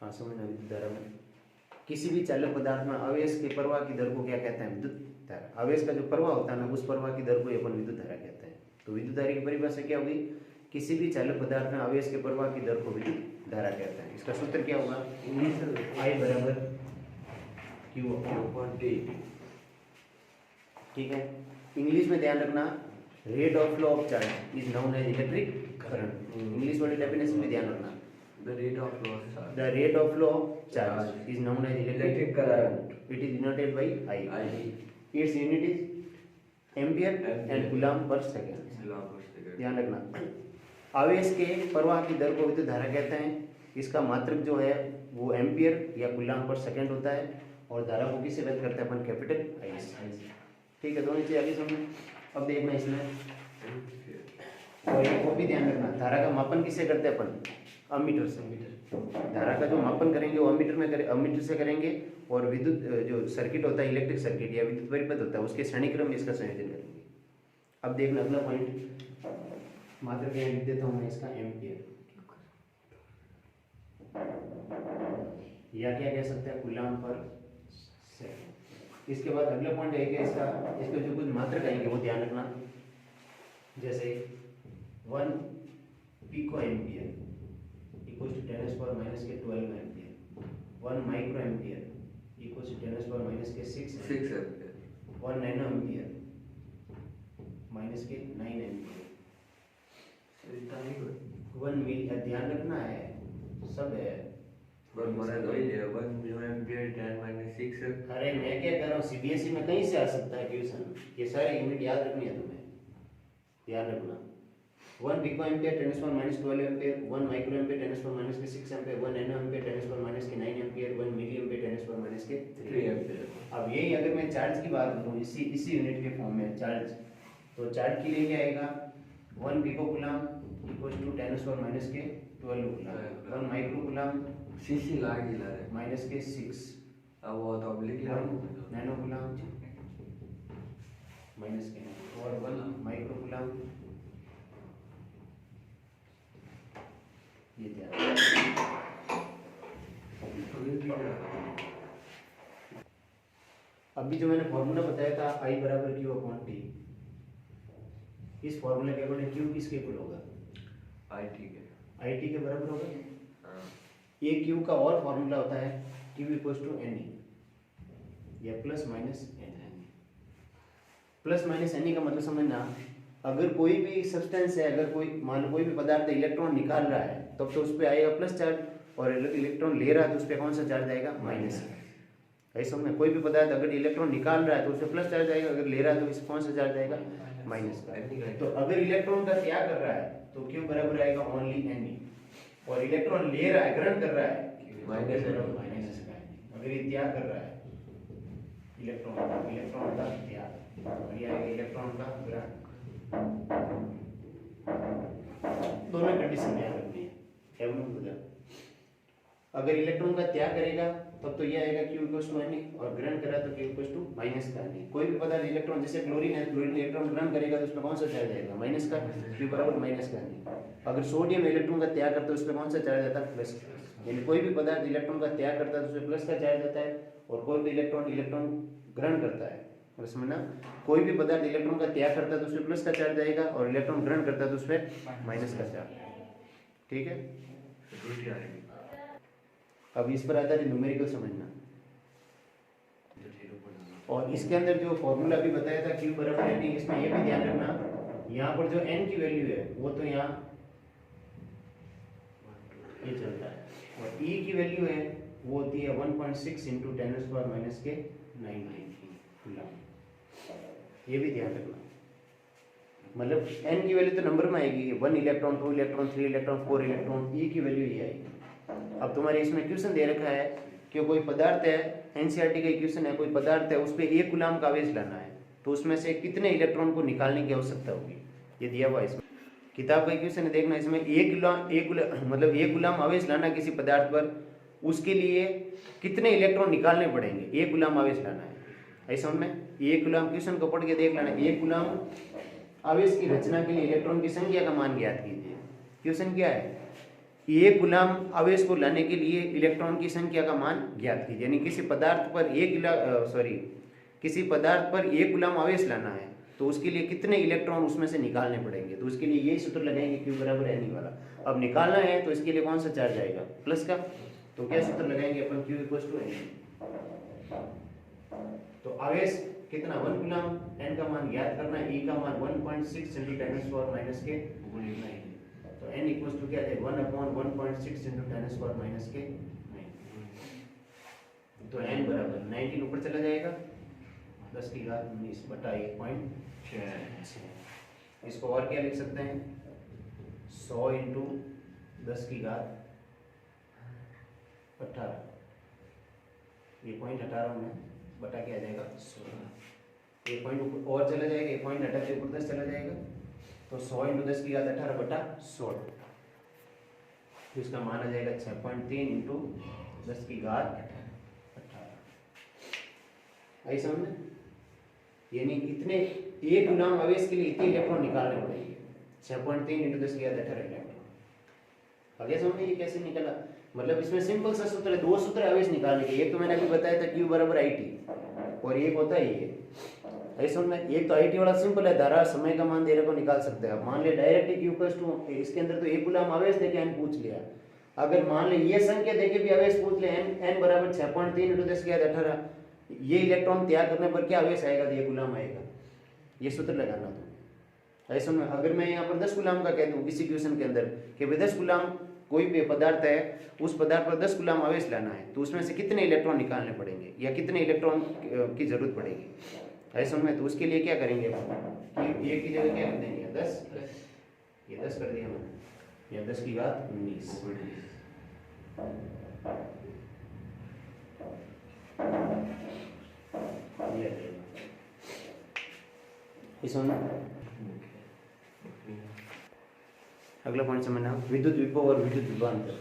हाँ समझना, विद्युत धारा में किसी भी चालक पदार्थ में आवेश के प्रवाह की दर को क्या कहते हैं? विद्युत धारा। आवेश का जो प्रवाह होता है ना, उस प्रवाह की दर को अपन विद्युत धारा कहते हैं। तो विद्युत धारा की परिभाषा क्या होगी? किसी भी चालक पदार्थ में आवेश के प्रवाह की दर को विद्युत धारा कहते हैं। इसका सूत्र क्या होगा? I बराबर Q/T। ठीक है, इंग्लिश में ध्यान रखना, rate of flow of charge is known as electric current. English वाली डेफिनेशन में ध्यान रखना, The rate of flow of charge. the rate of flow of charge is known as electric current. It is denoted by I. Its unit is ampere and coulomb per second. ध्यान रखना, आवेश के प्रवाह की दर को विद्युत धारा कहते हैं। इसका मात्रक जो है वो एम्पियर या कूलम्ब पर सेकंड होता है, और धारा को किससे व्यक्त करते हैं अपन? कैपिटल आई से। ठीक है, दोनों चीज़ आगे समझो। अब देखना इसमें, और एक वो भी ध्यान रखना, धारा का मापन किससे करते हैं अपन? अमीटर से। धारा का जो मापन करेंगे वो अमीटर से करेंगे, और विद्युत जो सर्किट होता है, इलेक्ट्रिक सर्किट या विद्युत परिपथ होता है, उसके श्रेणी क्रम में इसका संयोजन करेंगे। अब देखना अगला पॉइंट, मात्रक यहाँ लिख देता हूँ मैं इसका, एम्पियर, या क्या कह सकते हैं? कूलम्ब पर सेकंड। इसके बाद अगला पॉइंट है क्या इसका? इसके जो कुछ मात्रक आएंगे वो ध्यान रखना, जैसे 1 pico ampere equal to 10⁻⁻12 ampere, 1 micro ampere equal to 10⁻⁻6 ampere, 1 nano ampere -9 ampere, 1 milli. ध्यान रखना है, सब है। अरे मैं क्या कर रहा हूँ, सीबीएसई में कहीं से आ सकता है क्वेश्चन, ये सारे यूनिट याद रखनी है तुम्हें, ध्यान रखना। 1 pico ampere 10⁻12 ampere, 1 micro ampere 10⁻6 ampere, 1 nano ampere 10⁻9 ampere, 1 milli ampere 10⁻3 ampere. अब यही अगर मैं चार्ज की बात करूँ इसी यूनिट के फॉर्म में चार्ज, तो चार्ज के लिए क्या आएगा? 1 pico coulomb equal to 10⁻12 coulomb, 1 micro coulomb सीसी लाग दिला रे -6, अब वो तो अब लिख रहा हूं, नैनो कूलम्ब -, और 1 माइक्रो कूलम्ब, ये ध्यान। अभी जो मैंने फॉर्मूला बताया था I बराबर Q/T, इस फॉर्मूले के अकॉर्डिंग Q किसके इक्वल होगा? आई ठीक है, I T के बराबर होगा। हाँ। ये Q का और फॉर्मूला होता है Q = NE या ±NE। ±NE का मतलब समझना, अगर कोई भी सब्सटेंस है, अगर कोई मान लो कोई भी पदार्थ इलेक्ट्रॉन निकाल रहा है तब तो उस पर आएगा प्लस चार्ज, और इलेक्ट्रॉन ले रहा है तो उस पर कौन सा चार्ज आएगा? माइनस। ऐसा समझना, कोई भी पदार्थ अगर इलेक्ट्रॉन निकाल रहा है तो उस पर प्लस चार्ज आएगा, अगर ले रहा है तो इस कौन सा चार्ज आएगा? माइनस का। तो अगर इलेक्ट्रॉन का त्याग कर रहा है तो Q बराबर आएगा ओनली NE, और इलेक्ट्रॉन ले रहा है, ग्रहण कर रहा है, माइनस का। अगर ये त्याग कर रहा है इलेक्ट्रॉन का त्याग, और ये आएगा इलेक्ट्रॉन का ग्रहण। दोनों कंडीशन याद रखनी है। अगर इलेक्ट्रॉन का त्याग करेगा तब तो ये आएगा Q = NE, और ग्रहण करा तो Q = -NE। कोई भी पदार्थ इलेक्ट्रॉन, जैसे क्लोरीन है, क्लोरीन इलेक्ट्रॉन ग्रहण करेगा तो उसमें कौन सा चार्ज आएगा? माइनस का, Q बराबर -NE। अगर सोडियम इलेक्ट्रॉन का त्याग करता है उसमें कौन सा चार्ज आता है? प्लस। यानी कोई भी पदार्थ इलेक्ट्रॉन का त्याग करता है तो उसमें प्लस का चार्ज आता है, और कोई भी इलेक्ट्रॉन ग्रहण करता है, और समझना, कोई भी पदार्थ इलेक्ट्रॉन का त्याग करता है तो उसमें प्लस का चार्ज आएगा, और इलेक्ट्रॉन ग्रहण करता है तो उसमें माइनस का चार्ज। ठीक है, अब इस पर आधारित न्यूमेरिकल समझना, और इसके अंदर जो फॉर्मूला भी बताया था Q बराबर NE, इसमें ये भी ध्यान रखना, यहाँ पर जो N की वैल्यू है वो तो यहाँ ये चलता है, और E की वैल्यू है वो होती है 1.6 × 10⁻⁹ कूलम्ब। ये भी ध्यान रखना, मतलब N की वैल्यू तो नंबर में आएगी, 1 electron, 2 electron, 3 electron, 4 electron, E की वैल्यू ये आएगी। अब तुम्हारे इसमें क्वेश्चन दे रखा है कि कोई पदार्थ है, एनसीईआरटी का क्वेश्चन है, कोई पदार्थ है उस पर 1 कूलम्ब का आवेश लाना है, तो उसमें से कितने इलेक्ट्रॉन को निकालने की आवश्यकता होगी, ये दिया हुआ है इसमें। किताब का क्वेश्चन है, देखना इसमें 1 कूलम्ब आवेश लाना किसी पदार्थ पर, उसके लिए कितने इलेक्ट्रॉन निकालने पड़ेंगे? 1 कूलम्ब आवेश लाना है, ऐसा में 1 कूलम्ब, क्वेश्चन को पढ़ के देख लेना। 1 कूलम्ब आवेश की रचना के लिए इलेक्ट्रॉन की संख्या का मान ज्ञात कीजिए। क्वेश्चन क्या है? 1 कूलम आवेश को लाने के लिए इलेक्ट्रॉन की संख्या का मान ज्ञात कीजिए। यानी किसी पदार्थ पर किसी पदार्थ पर 1 कूलम आवेश लाना है तो उसके लिए कितने इलेक्ट्रॉन उसमें से निकालने पड़ेंगे। तो उसके लिए यही सूत्र लगाएंगे Q बराबर N वाला। अब निकालना है तो इसके लिए कौन सा चार्ज आएगा, प्लस का। तो क्या सूत्र लगाएंगे अपन, Q इक्वल्स टू N। तो आवेश कितना 1 कूलम, N का मान ज्ञात करना है, E का मान 1.6 × 10⁻⁻⁰ तो N इक्वल्स टू क्या है 1/1.6 × 10⁻⁻⁹ तो N बराबर 19 ऊपर चला जाएगा 10⁻19 बटा 1.6। इसको और क्या लिख सकते हैं 100 × 10⁻18 ये 0.18 में बटा क्या आ जाएगा 16। एक पॉइंट और चला जाएगा, एक पॉइंट हटा के ऊपर 10 चला जाएगा तो 100 × 10⁻18 बटा 16 तो इसका मान आ जाएगा 6.3 × 10⁻18। आई समझ में? यानी इतने 1 कूलम आवेश के लिए इतने इलेक्ट्रॉन निकालने पड़ेंगे 6.3 × 10⁻18 इलेक्ट्रॉन। आगे समझ में ये कैसे निकला, मतलब इसमें सिंपल सा सूत्र है, 2 सूत्र आवेश निकालने के। एक तो मैंने अभी बताया था Q बराबर IT और एक होता है ये ऐसा में। एक तो IT वाला सिंपल है, धारा समय का मान दे रहे को निकाल सकते हैं आप। मान लिया डायरेक्ट Q = इसके अंदर तो 1 कूलम आवेश देके N पूछ लिया। अगर मान ले ये संख्या देके भी आवेश पूछ ले N बराबर 6.3 × 10⁻18 ये इलेक्ट्रॉन त्याग करने पर क्या आवेश आएगा, तो ये कूलम आएगा। ये सूत्र लगाना तो ऐसा में। अगर मैं यहाँ पर 10 कूलम का कह दूँ किसी क्वेश्चन के अंदर कि भाई 10 कूलम कोई भी पदार्थ है, उस पदार्थ पर 10 कूलम आवेश लाना है तो उसमें से कितने इलेक्ट्रॉन निकालने पड़ेंगे या कितने इलेक्ट्रॉन की जरूरत पड़ेगी ऐसा में। तो उसके लिए क्या करेंगे कि एक की जगह क्या कर देंगे 10, ये 10 कर दिया मैंने, या 10⁻19 अगला पॉइंट समझना, विद्युत विभव और विद्युत विभवांतर,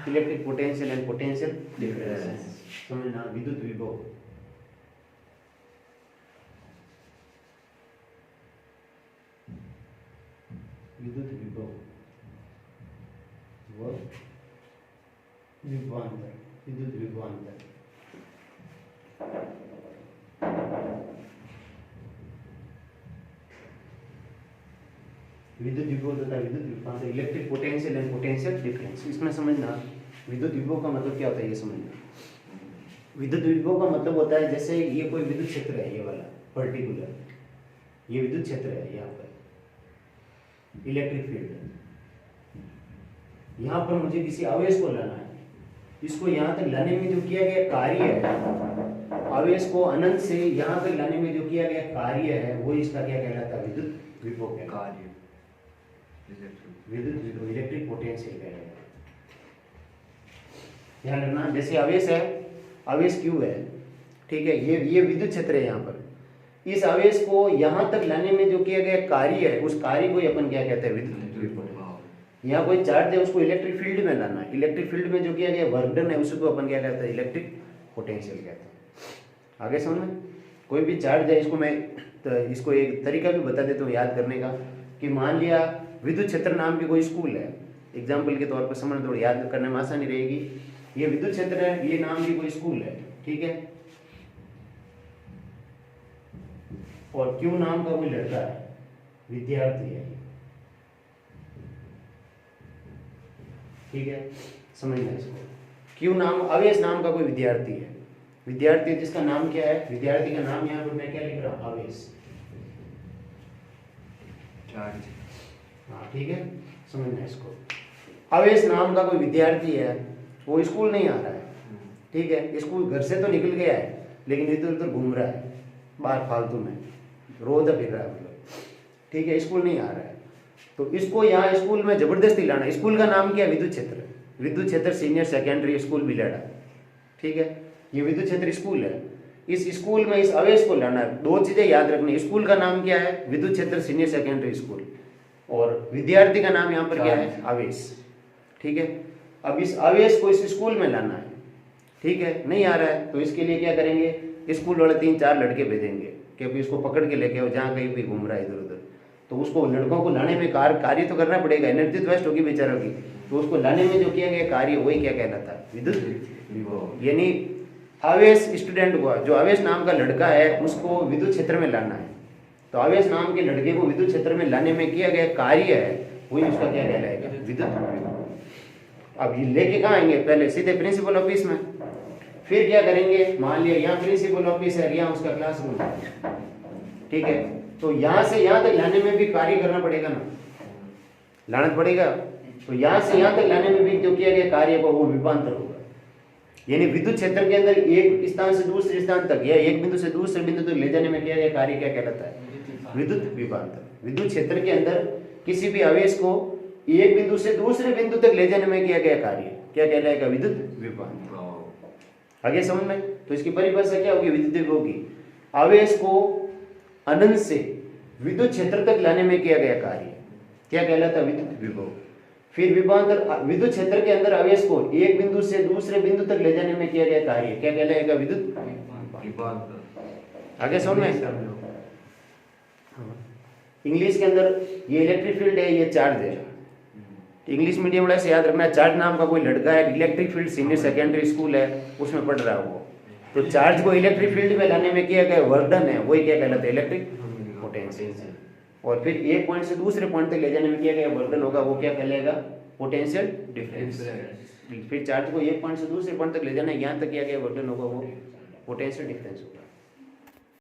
electric potential and potential difference. समझना विद्युत विभव, विद्युत विभव व विभवांतर, विद्युत विभवांतर। विद्युत विभव तथा विद्युत विभवांतर, electric potential and potential difference. इसमें समझना विद्युत विभव का मतलब क्या होता है ये समझना। विद्युत विभव का मतलब होता है जैसे ये कोई विद्युत क्षेत्र है, ये वाला पर्टिकुलर ये विद्युत क्षेत्र है, यहाँ पर इलेक्ट्रिक फील्ड है। यहाँ पर मुझे किसी आवेश को लाना है, इसको यहाँ तक लाने में जो किया गया कार्य है, आवेश को अनंत से यहाँ तक लाने में जो किया गया कार्य है वो इसका क्या कहलाता है, विद्युत विभव का कार्य, विद्युत विभव, इलेक्ट्रिक पोटेंशियल कहलाता है। ध्यान रखना, जैसे आवेश है, आवेश Q है, ठीक है, ये विद्युत क्षेत्र है। यहाँ पर इस आवेश को यहाँ तक लाने में जो किया गया कार्य है, उस कार्य को अपन क्या कहते हैं, विद्युत विभव। यहाँ कोई चार्ज है, उसको इलेक्ट्रिक फील्ड में लाना है, इलेक्ट्रिक फील्ड में जो किया गया वर्क डन है उसको अपन क्या कहते हैं, इलेक्ट्रिक पोटेंशियल कहते हैं। आगे समझ में, कोई भी चार्ज है, इसको एक तरीका भी बता देता हूँ याद करने का, कि मान लिया विद्युत क्षेत्र नाम की कोई स्कूल है, एग्जाम्पल के तौर पर समझ थोड़ी याद करने में आसानी रहेगी। ये विद्युत क्षेत्र है, ये नाम की कोई स्कूल है, ठीक है, और Q नाम का कोई लड़का है, विद्यार्थी है, ठीक है, समझना इसको। Q नाम, आवेश नाम का कोई विद्यार्थी है, विद्यार्थी जिसका नाम क्या है, विद्यार्थी का नाम यहाँ पर मैं क्या लिख रहा हूँ, आवेश, चार्ज, हाँ ठीक है, समझना इसको। आवेश नाम का कोई विद्यार्थी है, वो स्कूल नहीं आ रहा है, ठीक है, स्कूल घर से तो निकल गया है लेकिन इधर उधर घूम रहा है, बाहर फालतू में रोज फिर रहा है, मतलब ठीक है, स्कूल नहीं आ रहा है। तो इसको यहाँ स्कूल में जबरदस्ती लाना। स्कूल का नाम क्या है, विद्युत क्षेत्र, विद्युत क्षेत्र सीनियर सेकेंडरी स्कूल बिलाड़ा, ठीक है, ये विद्युत क्षेत्र स्कूल है। इस स्कूल में इस आवेश को लाना है। 2 चीजें याद रखनी, स्कूल का नाम क्या है, विद्युत क्षेत्र सीनियर सेकेंडरी स्कूल, और विद्यार्थी का नाम यहाँ पर क्या है, आवेश, ठीक है। अब इस आवेश को इस स्कूल में लाना है, ठीक है, नहीं आ रहा है तो इसके लिए क्या करेंगे, स्कूल वाले 3-4 लड़के भेजेंगे कि अभी इसको पकड़ के लेके आओ, जहाँ कहीं भी घूम रहा है इधर उधर। तो उसको लड़कों को लाने में कार्य तो करना पड़ेगा, एनर्जी तो वेस्ट होगी बेचारों की, तो उसको लाने में जो किया गया कार्य वही क्या कहलाता है? विद्युत विभव। यानी आवेश स्टूडेंट को, जो आवेश नाम का लड़का है उसको विद्युत क्षेत्र में लाना है, तो आवेश नाम के लड़के को विद्युत क्षेत्र में लाने में किया गया कार्य है वही उसका क्या कहलाएगा? विद्युत विभव। अब ये लेके कहाँ आएंगे? पहले सीधे प्रिंसिपल ऑफिस में, फिर क्या करेंगे? मान लिया यहाँ प्रिंसिपल ऑफिस है, यहाँ उसका क्लासरूम है, ठीक है, तो यहाँ से यहाँ तक लाने में भी कार्य करना पड़ेगा ना, लाना पड़ेगा। तो यहाँ से यहाँ तक लाने में भी जो किया गया कार्य को वो विभवांतर होगा। यानी विद्युत क्षेत्र के अंदर एक स्थान से दूसरे स्थान तक या एक बिंदु से दूसरे बिंदु तक ले जाने में किया गया कार्य क्या कहलाता है? विद्युत विभवांतर। विद्युत क्षेत्र के अंदर किसी भी आवेश को एक बिंदु से दूसरे बिंदु तक ले जाने में किया गया कार्य क्या कहलाएगा? विद्युत विभवांतर। आगे समझ में? तो इसकी परिभाषा क्या होगी विद्युत विभव की? आवेश को अनंत से विद्युत क्षेत्र तक लाने में किया गया कार्य क्या कहलाता है? विद्युत विभव। फिर विभवांतर, विद्युत क्षेत्र के अंदर आवेश को एक बिंदु से दूसरे बिंदु तक ले जाने में किया गया कार्य क्या कहलाएगा? विद्युत विभवांतर। आगे समझ में? इंग्लिश के अंदर ये इलेक्ट्रिक फील्ड है, ये चार्ज है। इंग्लिश मीडियम वाला से याद रखना, चार्ज नाम का कोई लड़का है, electric field senior secondary school है उसमें पढ़ रहा है वो, तो चार्ज को इलेक्ट्रिक फील्ड में लाने में किया गया वर्धन है वही क्या कहलाता है? Electric potential. और फिर एक पॉइंट से दूसरे पॉइंट तक ले जाने में किया गया वर्धन होगा वो क्या कहलाएगा? Potential difference. फिर चार्ज को एक पॉइंट से दूसरे पॉइंट तक ले जाना, यहाँ तक किया गया वर्धन होगा वो पोटेंशियल डिफरेंस होगा।